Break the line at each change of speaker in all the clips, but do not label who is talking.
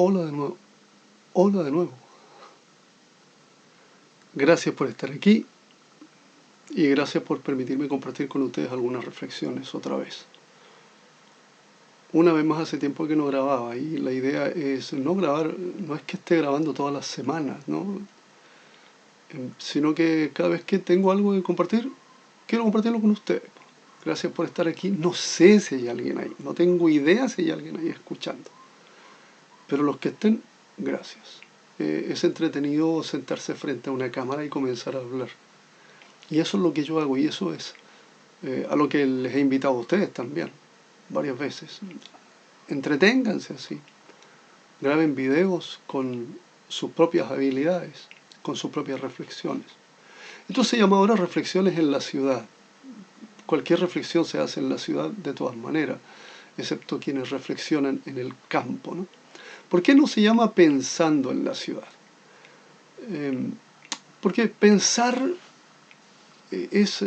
Hola de nuevo, hola de nuevo. Gracias por estar aquí y gracias por permitirme compartir con ustedes algunas reflexiones otra vez. Una vez más, hace tiempo que no grababa y la idea es no grabar, no es que esté grabando todas las semanas, ¿no? Sino que cada vez que tengo algo que compartir, quiero compartirlo con ustedes. Gracias por estar aquí. No sé si hay alguien ahí, no tengo idea si hay alguien ahí escuchando. Pero los que estén, gracias. Es entretenido sentarse frente a una cámara y comenzar a hablar. Y eso es lo que yo hago y eso es a lo que les he invitado a ustedes también, varias veces. Entreténganse así. Graben videos con sus propias habilidades, con sus propias reflexiones. Esto se llama ahora reflexiones en la ciudad. Cualquier reflexión se hace en la ciudad de todas maneras, excepto quienes reflexionan en el campo, ¿no? ¿Por qué no se llama pensando en la ciudad? Porque pensar es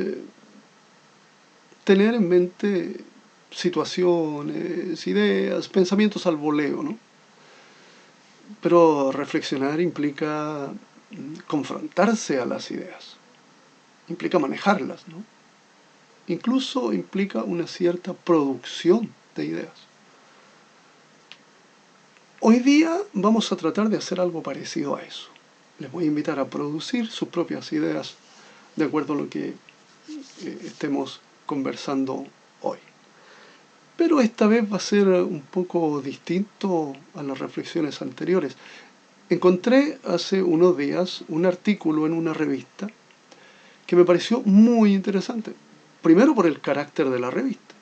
tener en mente situaciones, ideas, pensamientos al voleo, ¿no? Pero reflexionar implica confrontarse a las ideas, implica manejarlas, ¿no? Incluso implica una cierta producción de ideas. Hoy día vamos a tratar de hacer algo parecido a eso. Les voy a invitar a producir sus propias ideas de acuerdo a lo que estemos conversando hoy. Pero esta vez va a ser un poco distinto a las reflexiones anteriores. Encontré hace unos días un artículo en una revista que me pareció muy interesante. Primero por el carácter de la revista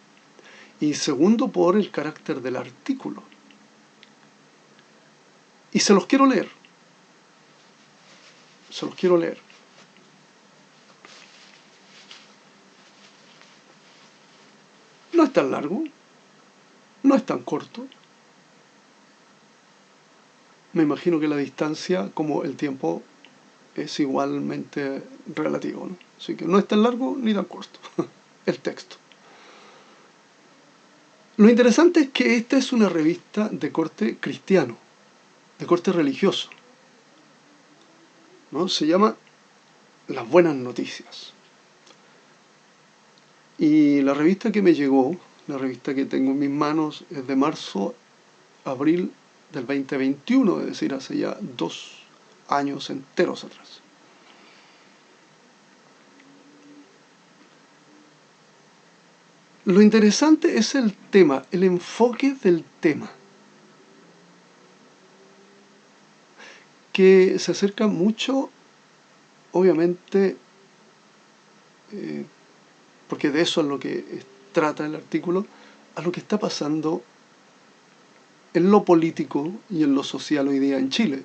y segundo por el carácter del artículo. Y se los quiero leer. Se los quiero leer. No es tan largo, no es tan corto. Me imagino que la distancia, como el tiempo, es igualmente relativo, ¿no? Así que no es tan largo ni tan corto el texto. Lo interesante es que esta es una revista de corte cristiano, de corte religioso, ¿no? Se llama Las Buenas Noticias. Y la revista que me llegó, la revista que tengo en mis manos, es de marzo, abril del 2021, es decir, hace ya 2 años enteros atrás. Lo interesante es el tema, el enfoque del tema, que se acerca mucho, obviamente, porque de eso es lo que trata el artículo, a lo que está pasando en lo político y en lo social hoy día en Chile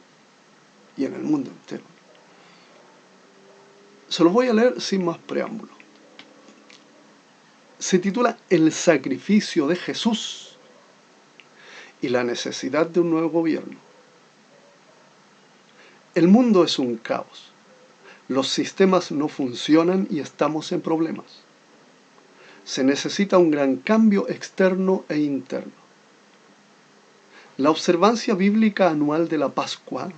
y en el mundo entero. Se los voy a leer sin más preámbulo. Se titula El sacrificio de Jesús y la necesidad de un nuevo gobierno. El mundo es un caos. Los sistemas no funcionan y estamos en problemas. Se necesita un gran cambio externo e interno. La observancia bíblica anual de la Pascua,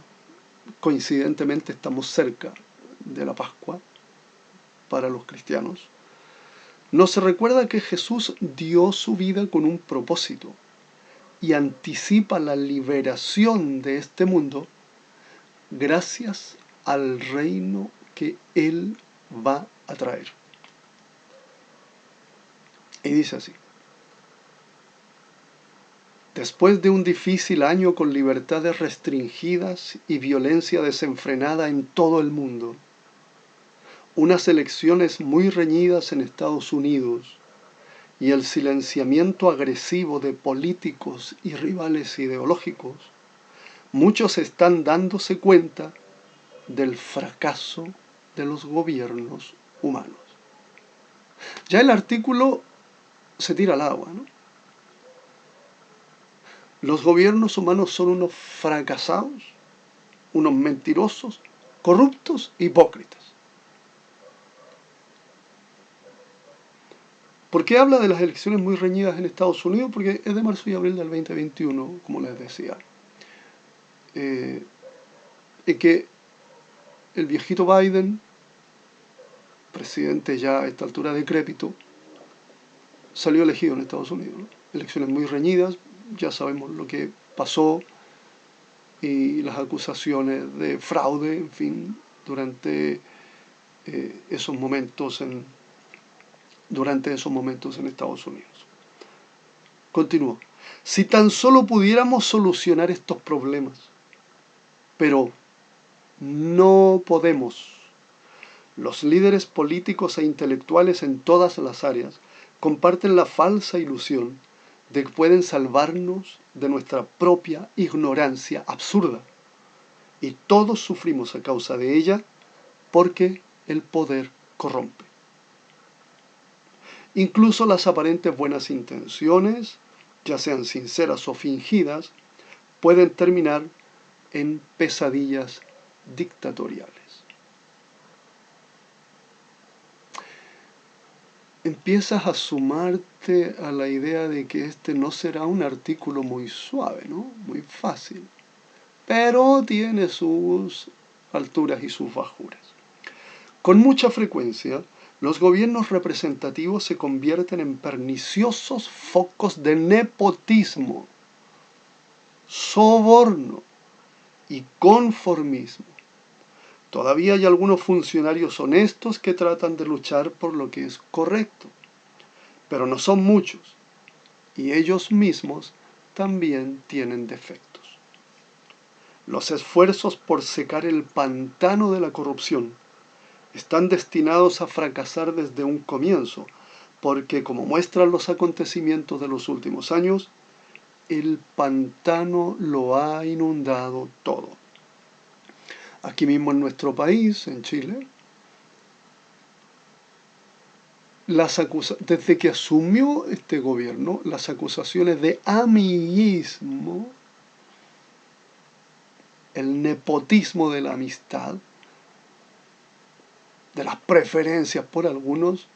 coincidentemente estamos cerca de la Pascua para los cristianos, nos recuerda que Jesús dio su vida con un propósito y anticipa la liberación de este mundo gracias al reino que Él va a traer. Y dice así: después de un difícil año con libertades restringidas y violencia desenfrenada en todo el mundo, unas elecciones muy reñidas en Estados Unidos y el silenciamiento agresivo de políticos y rivales ideológicos, muchos están dándose cuenta del fracaso de los gobiernos humanos. Ya el artículo se tira al agua, ¿no? Los gobiernos humanos son unos fracasados, unos mentirosos, corruptos, hipócritas. ¿Por qué habla de las elecciones muy reñidas en Estados Unidos? Porque es de marzo y abril del 2021, como les decía. en que el viejito Biden, presidente ya a esta altura decrépito, salió elegido en Estados Unidos, ¿no? Elecciones muy reñidas, ya sabemos lo que pasó y las acusaciones de fraude, en fin, durante esos momentos en Estados Unidos. Continúo. Si tan solo pudiéramos solucionar estos problemas, pero no podemos. Los líderes políticos e intelectuales en todas las áreas comparten la falsa ilusión de que pueden salvarnos de nuestra propia ignorancia absurda. Y todos sufrimos a causa de ella porque el poder corrompe. Incluso las aparentes buenas intenciones, ya sean sinceras o fingidas, pueden terminar en pesadillas dictatoriales. Empiezas a sumarte a la idea de que este no será un artículo muy suave, ¿no? Muy fácil, pero tiene sus alturas y sus bajuras. Con mucha frecuencia, los gobiernos representativos se convierten en perniciosos focos de nepotismo, soborno y conformismo. Todavía hay algunos funcionarios honestos que tratan de luchar por lo que es correcto, pero no son muchos, y ellos mismos también tienen defectos. Los esfuerzos por secar el pantano de la corrupción están destinados a fracasar desde un comienzo, porque como muestran los acontecimientos de los últimos años, el pantano lo ha inundado todo. Aquí mismo en nuestro país, en Chile, desde que asumió este gobierno, las acusaciones de amiguismo, el nepotismo de la amistad, de las preferencias por algunos,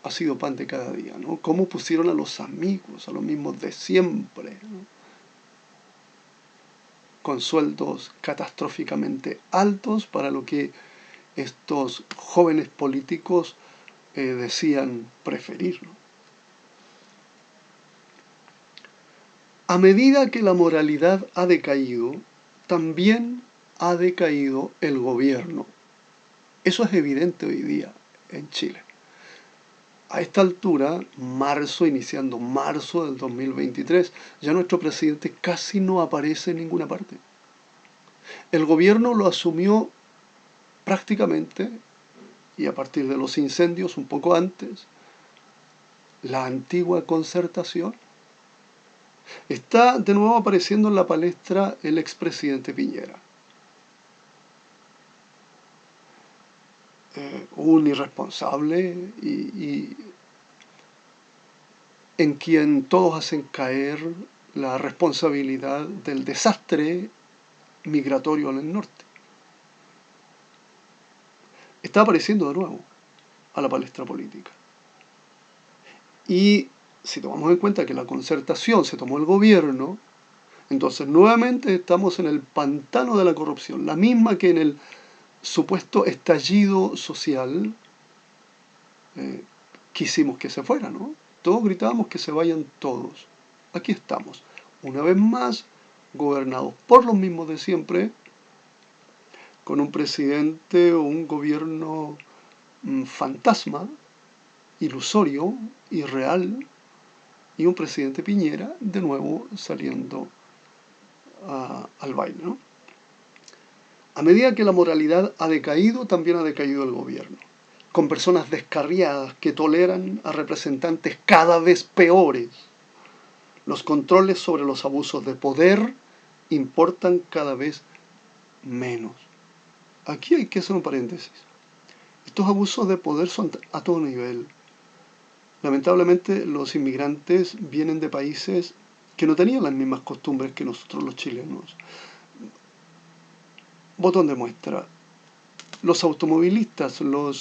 ha sido pan de cada día, ¿no? Cómo pusieron a los amigos, a los mismos de siempre, ¿no? Con sueldos catastróficamente altos para lo que estos jóvenes políticos decían preferir, ¿no? A medida que la moralidad ha decaído, también ha decaído el gobierno. Eso es evidente hoy día en Chile. A esta altura, iniciando marzo del 2023, ya nuestro presidente casi no aparece en ninguna parte. El gobierno lo asumió prácticamente, y a partir de los incendios un poco antes, la antigua Concertación. Está de nuevo apareciendo en la palestra el expresidente Piñera. Un irresponsable y en quien todos hacen caer la responsabilidad del desastre migratorio en el norte. Está apareciendo de nuevo a la palestra política. Y si tomamos en cuenta que la Concertación se tomó el gobierno, entonces nuevamente estamos en el pantano de la corrupción, la misma que en el supuesto estallido social quisimos que se fuera, ¿no? Todos gritábamos que se vayan todos. Aquí estamos, una vez más, gobernados por los mismos de siempre, con un presidente o un gobierno fantasma, ilusorio, irreal, y un presidente Piñera de nuevo saliendo al baile, ¿no? A medida que la moralidad ha decaído, también ha decaído el gobierno, con personas descarriadas que toleran a representantes cada vez peores. Los controles sobre los abusos de poder importan cada vez menos. Aquí hay que hacer un paréntesis. Estos abusos de poder son a todo nivel. Lamentablemente los inmigrantes vienen de países que no tenían las mismas costumbres que nosotros los chilenos. Botón de muestra. Los automovilistas, la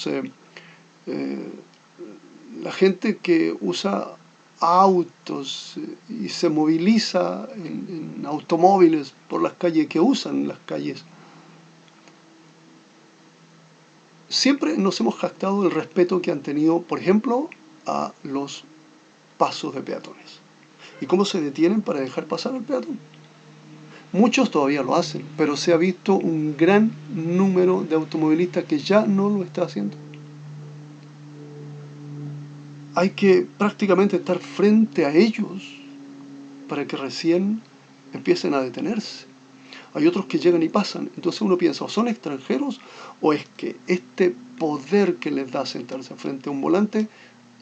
gente que usa autos y se moviliza en automóviles por las calles, que usan las calles. Siempre nos hemos jactado del respeto que han tenido, por ejemplo, a los pasos de peatones. ¿Y cómo se detienen para dejar pasar al peatón? Muchos todavía lo hacen, pero se ha visto un gran número de automovilistas que ya no lo está haciendo. Hay que prácticamente estar frente a ellos para que recién empiecen a detenerse. Hay otros que llegan y pasan. Entonces uno piensa, o son extranjeros, o es que este poder que les da sentarse frente a un volante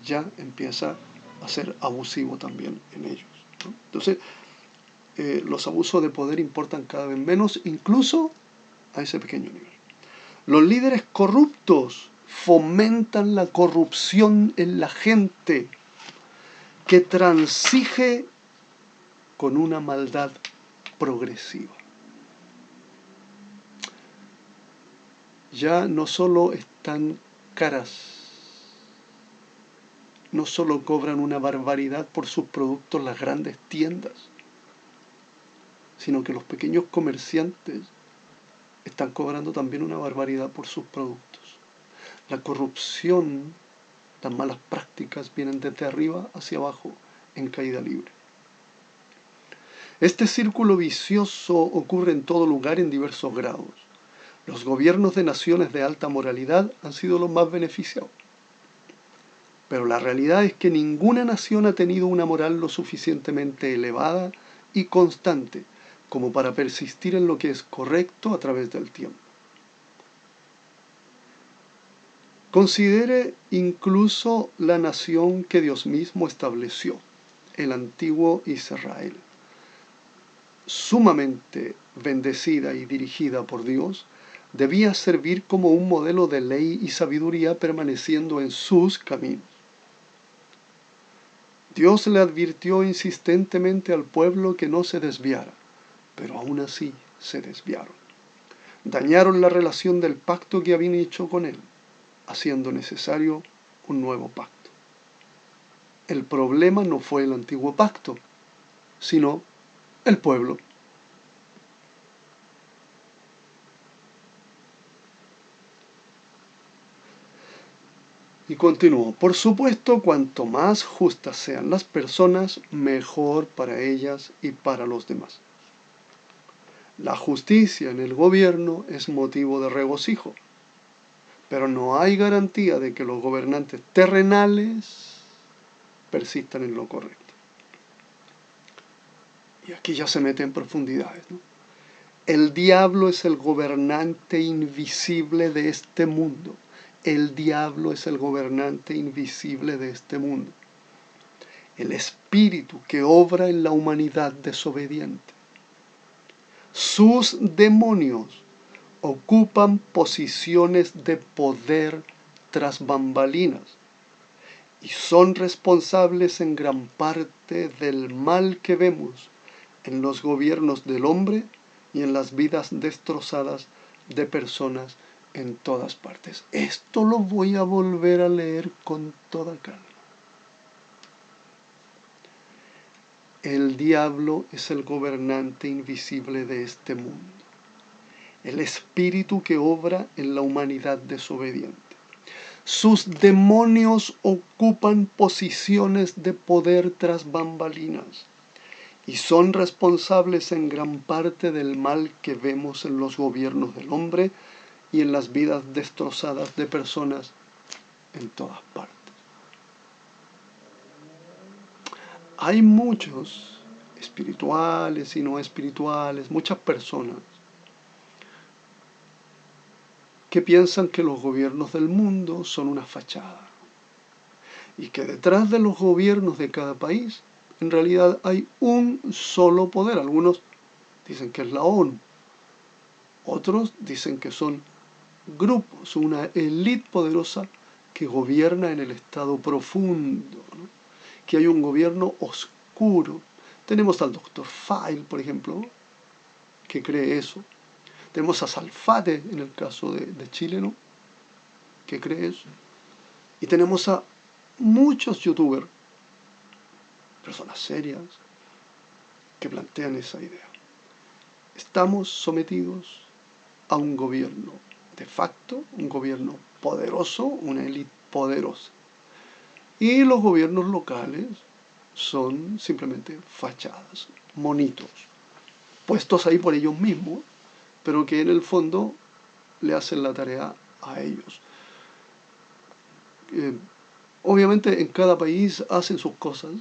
ya empieza a ser abusivo también en ellos, ¿no? Entonces, los abusos de poder importan cada vez menos, incluso a ese pequeño nivel. Los líderes corruptos fomentan la corrupción en la gente, que transige con una maldad progresiva. Ya no solo están caras, no solo cobran una barbaridad por sus productos las grandes tiendas, sino que los pequeños comerciantes están cobrando también una barbaridad por sus productos. La corrupción, las malas prácticas vienen desde arriba hacia abajo en caída libre. Este círculo vicioso ocurre en todo lugar en diversos grados. Los gobiernos de naciones de alta moralidad han sido los más beneficiados. Pero la realidad es que ninguna nación ha tenido una moral lo suficientemente elevada y constante como para persistir en lo que es correcto a través del tiempo. Considere incluso la nación que Dios mismo estableció, el antiguo Israel. Sumamente bendecida y dirigida por Dios, debía servir como un modelo de ley y sabiduría permaneciendo en sus caminos. Dios le advirtió insistentemente al pueblo que no se desviara, pero aún así se desviaron. Dañaron la relación del pacto que habían hecho con él, haciendo necesario un nuevo pacto. El problema no fue el antiguo pacto, sino el pueblo. Y continuó, por supuesto, cuanto más justas sean las personas, mejor para ellas y para los demás. La justicia en el gobierno es motivo de regocijo, pero no hay garantía de que los gobernantes terrenales persistan en lo correcto. Y aquí ya se mete en profundidades, ¿no? El diablo es el gobernante invisible de este mundo. El diablo es el gobernante invisible de este mundo. El espíritu que obra en la humanidad desobediente. Sus demonios ocupan posiciones de poder tras bambalinas y son responsables en gran parte del mal que vemos en los gobiernos del hombre y en las vidas destrozadas de personas en todas partes. Esto lo voy a volver a leer con toda calma. El diablo es el gobernante invisible de este mundo, el espíritu que obra en la humanidad desobediente. Sus demonios ocupan posiciones de poder tras bambalinas y son responsables en gran parte del mal que vemos en los gobiernos del hombre y en las vidas destrozadas de personas en todas partes. Hay muchos espirituales y no espirituales, muchas personas que piensan que los gobiernos del mundo son una fachada y que detrás de los gobiernos de cada país en realidad hay un solo poder. Algunos dicen que es la ONU, otros dicen que son grupos, una élite poderosa que gobierna en el estado profundo, ¿no? Que hay un gobierno oscuro. Tenemos al doctor File, por ejemplo, que cree eso. Tenemos a Salfate, en el caso de Chile, ¿no? Que cree eso. Y tenemos a muchos youtubers personas serias, que plantean esa idea. Estamos sometidos a un gobierno de facto, un gobierno poderoso, una élite poderosa. Y los gobiernos locales son simplemente fachadas, monitos, puestos ahí por ellos mismos, pero que en el fondo le hacen la tarea a ellos. Obviamente en cada país hacen sus cosas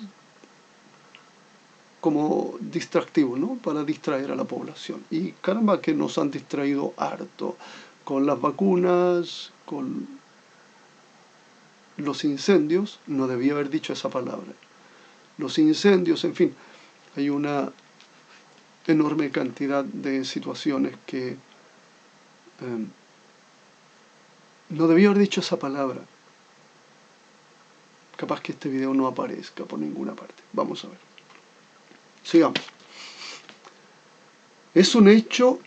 como distractivos, ¿no? Para distraer a la población. Y caramba que nos han distraído harto con las vacunas, con los incendios. No debía haber dicho esa palabra. Los incendios, en fin, hay una enorme cantidad de situaciones que no debía haber dicho esa palabra. Capaz que este video no aparezca por ninguna parte. Vamos a ver. Sigamos. Es un hecho,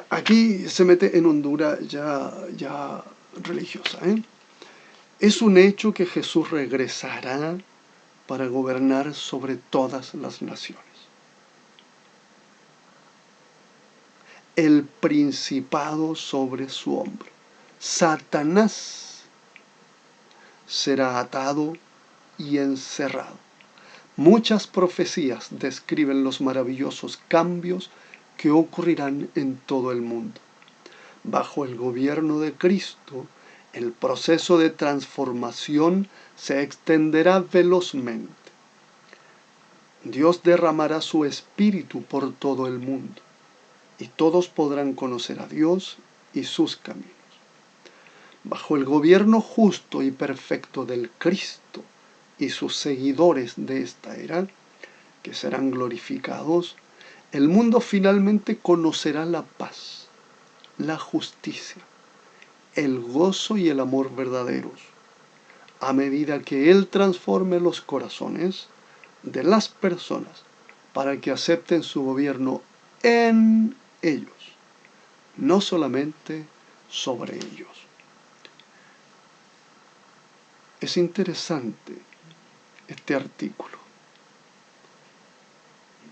aquí se mete en Honduras ya religiosa, ¿eh? Es un hecho que Jesús regresará para gobernar sobre todas las naciones. El principado sobre su hombro. Satanás será atado y encerrado. Muchas profecías describen los maravillosos cambios que ocurrirán en todo el mundo. Bajo el gobierno de Cristo, el proceso de transformación se extenderá velozmente. Dios derramará su espíritu por todo el mundo, y todos podrán conocer a Dios y sus caminos. Bajo el gobierno justo y perfecto del Cristo y sus seguidores de esta era, que serán glorificados, el mundo finalmente conocerá la paz, la justicia, el gozo y el amor verdaderos, a medida que Él transforme los corazones de las personas para que acepten su gobierno en ellos, no solamente sobre ellos. Es interesante este artículo,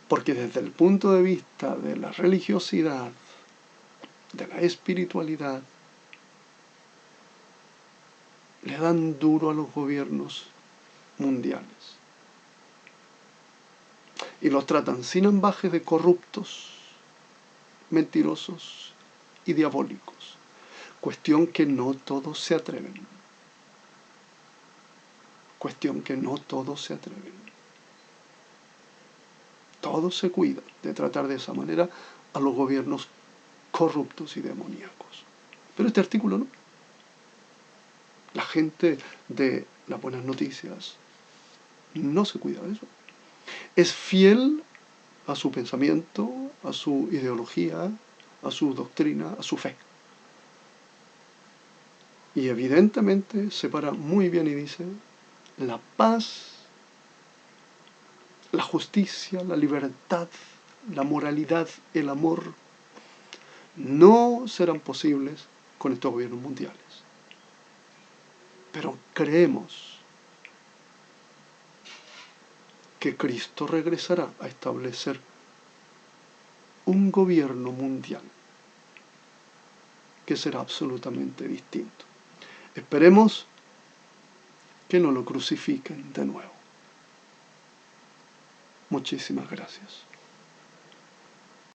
porque desde el punto de vista de la religiosidad, de la espiritualidad, le dan duro a los gobiernos mundiales y los tratan sin ambajes de corruptos, mentirosos y diabólicos. Cuestión que no todos se atreven. Cuestión que no todos se atreven. Todos se cuidan de tratar de esa manera a los gobiernos corruptos y demoníacos. Pero este artículo no. La gente de las buenas noticias no se cuida de eso. Es fiel a su pensamiento, a su ideología, a su doctrina, a su fe. Y evidentemente se para muy bien y dice: la paz, la justicia, la libertad, la moralidad, el amor, no serán posibles con estos gobiernos mundiales. Pero creemos que Cristo regresará a establecer un gobierno mundial que será absolutamente distinto. Esperemos que no lo crucifiquen de nuevo. Muchísimas gracias.